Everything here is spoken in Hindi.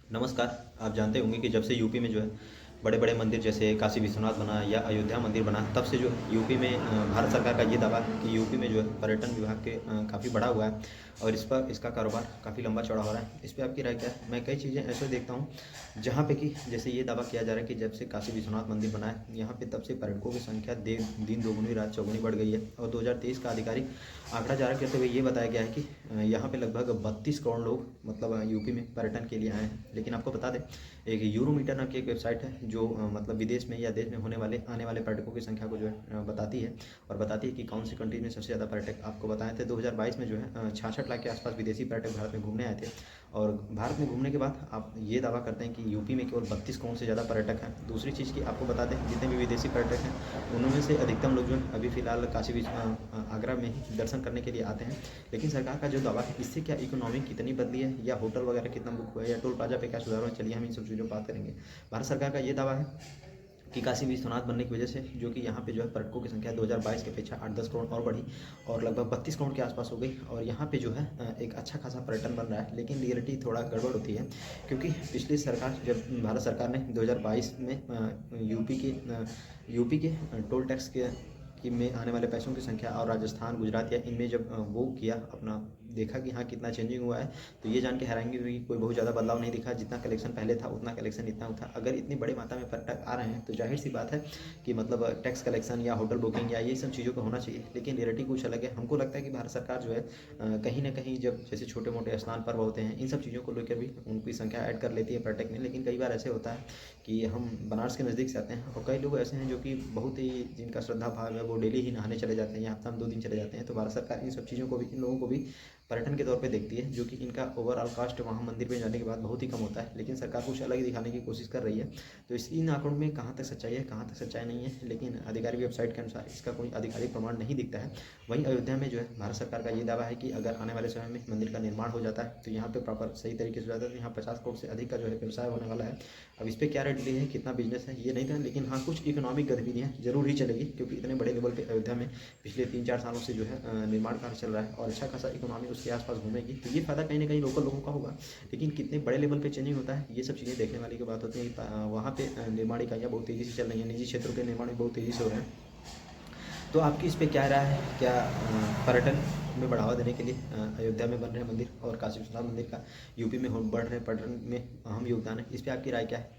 नमस्कार। आप जानते होंगे कि जब से यूपी में जो है बड़े-बड़े मंदिर जैसे काशी विश्वनाथ बना या अयोध्या मंदिर बना, तब से जो है यूपी में भारत सरकार का ये दावा है कि यूपी में जो है पर्यटन विभाग के काफ़ी बढ़ा हुआ है और इस पर इसका कारोबार काफ़ी लंबा चौड़ा हो रहा है। इस पे आपकी राय क्या है? मैं कई चीज़ें ऐसे देखता हूँ जहाँ पे कि जैसे ये दावा किया जा रहा है कि जब से काशी विश्वनाथ मंदिर बना है, यहाँ पे तब से पर्यटकों की संख्या दिन दोगुनी रात चौगुनी बढ़ गई है और 2023 का आधिकारिक आंकड़ा जारी करते हुए ये बताया गया है कि यहाँ पे लगभग 32 करोड़ लोग मतलब यूपी में पर्यटन के लिए आए हैं। लेकिन आपको बता दें, एक यूरोमीटर नाम की एक वेबसाइट है जो मतलब विदेश में या देश में होने वाले आने वाले पर्यटकों की संख्या को जो है बताती है और बताती है कि कौन सी कंट्री में सबसे ज़्यादा पर्यटक आपको बताए थे। 2022 में जो है 66 लाख के आसपास विदेशी पर्यटक भारत में घूमने आए थे और भारत में घूमने के बाद आप ये दावा करते हैं कि यूपी में केवल 32 करोड़ से ज़्यादा पर्यटक हैं। दूसरी चीज़ की आपको बता दें, जितने भी विदेशी पर्यटक हैं उनमें से अधिकतम लोग जो है अभी फ़िलहाल आगरा में ही दर्शन करने के लिए आते हैं। लेकिन सरकार का जो दावा है, इससे क्या इकोनॉमी कितनी बदली है या होटल वगैरह कितना बुक हुआ है या टोल प्लाजा पे क्या सुधार हुआ है, चलिए हम इन सब चीज़ों पर बात करेंगे। भारत सरकार का ये दावा है कि काशी विश्वनाथ बनने की वजह से जो कि यहाँ पे जो है पर्यटकों की संख्या 2022 की अपेक्षा 8-10 करोड़ और बढ़ी और लगभग 32 करोड़ के आसपास हो गई और यहाँ पे जो है एक अच्छा खासा पर्यटन बन रहा है। लेकिन रियलिटी थोड़ा गड़बड़ होती है क्योंकि पिछली सरकार जब भारत सरकार ने 2022 में यूपी के टोल टैक्स के कि में आने वाले पैसों की संख्या और राजस्थान, गुजरात या इनमें जब वो किया अपना देखा कि हाँ कितना चेंजिंग हुआ है, तो ये जान के हैरानगी हुई कि कोई बहुत ज़्यादा बदलाव नहीं दिखा। जितना कलेक्शन पहले था उतना कलेक्शन इतना था। अगर इतनी बड़ी मात्रा में पर्यटक आ रहे हैं तो जाहिर सी बात है कि मतलब टैक्स कलेक्शन या होटल बुकिंग या ये सब चीज़ों का होना चाहिए। लेकिन रियलिटी कुछ अलग है। हमको लगता है कि भारत सरकार जो है कहीं ना कहीं जब जैसे छोटे मोटे स्नान पर्व होते हैं, इन सब चीज़ों को लेकर भी उनकी संख्या ऐड कर लेती है पर्यटक में। लेकिन कई बार ऐसे होता है कि हम बनारस के नज़दीक से आते हैं और कई लोग ऐसे हैं जो कि बहुत ही जिनका श्रद्धा भाव है, वो डेली ही नहाने चले जाते हैं या हफ्ता में 2 दिन चले जाते हैं। तो भारत सरकार इन सब चीज़ों को भी, इन लोगों को भी पर्यटन के तौर पे देखती है, जो कि इनका ओवरऑल कास्ट वहाँ मंदिर में जाने के बाद बहुत ही कम होता है। लेकिन सरकार कुछ अलग ही दिखाने की कोशिश कर रही है। तो इन आंकड़ों में कहाँ तक सच्चाई है, कहाँ तक सच्चाई नहीं है, लेकिन आधिकारिक वेबसाइट के अनुसार इसका कोई आधिकारिक प्रमाण नहीं दिखता है। वहीं अयोध्या में जो है भारत सरकार का ये दावा है कि अगर आने वाले समय में मंदिर का निर्माण हो जाता है तो यहाँ पे प्रॉपर सही तरीके से हो जाता है, तो यहाँ 50 करोड़ से अधिक का जो है व्यवसाय होने वाला है। अब इस पर क्या रेट है, कितना बिजनेस है, ये नहीं था, लेकिन हाँ कुछ इकोनॉमिक गतिविधियाँ जरूर ही चलेगी क्योंकि इतने बड़े लेवल पर अयोध्या में पिछले 3-4 सालों से जो है निर्माण कार्य चल रहा है और अच्छा खासा इकोनॉमी उसके आसपास घूमेगी। तो ये फ़ायदा कहीं ना कहीं लोकल लोगों का होगा। लेकिन कितने बड़े लेवल पे चेंजिंग होता है, ये सब चीज़ें देखने वाली की बात होती है। वहाँ पे निर्माण इकाइयाँ बहुत तेज़ी से चल रही हैं, निजी क्षेत्रों के निर्माण भी बहुत तेज़ी से हो रहे हैं। तो आपकी इस पे क्या राय है? क्या पर्यटन में बढ़ावा देने के लिए अयोध्या में बन रहे मंदिर और काशी विश्वनाथ मंदिर का यूपी में बढ़ रहे पर्यटन में अहम योगदान है? इस पे आपकी राय क्या है?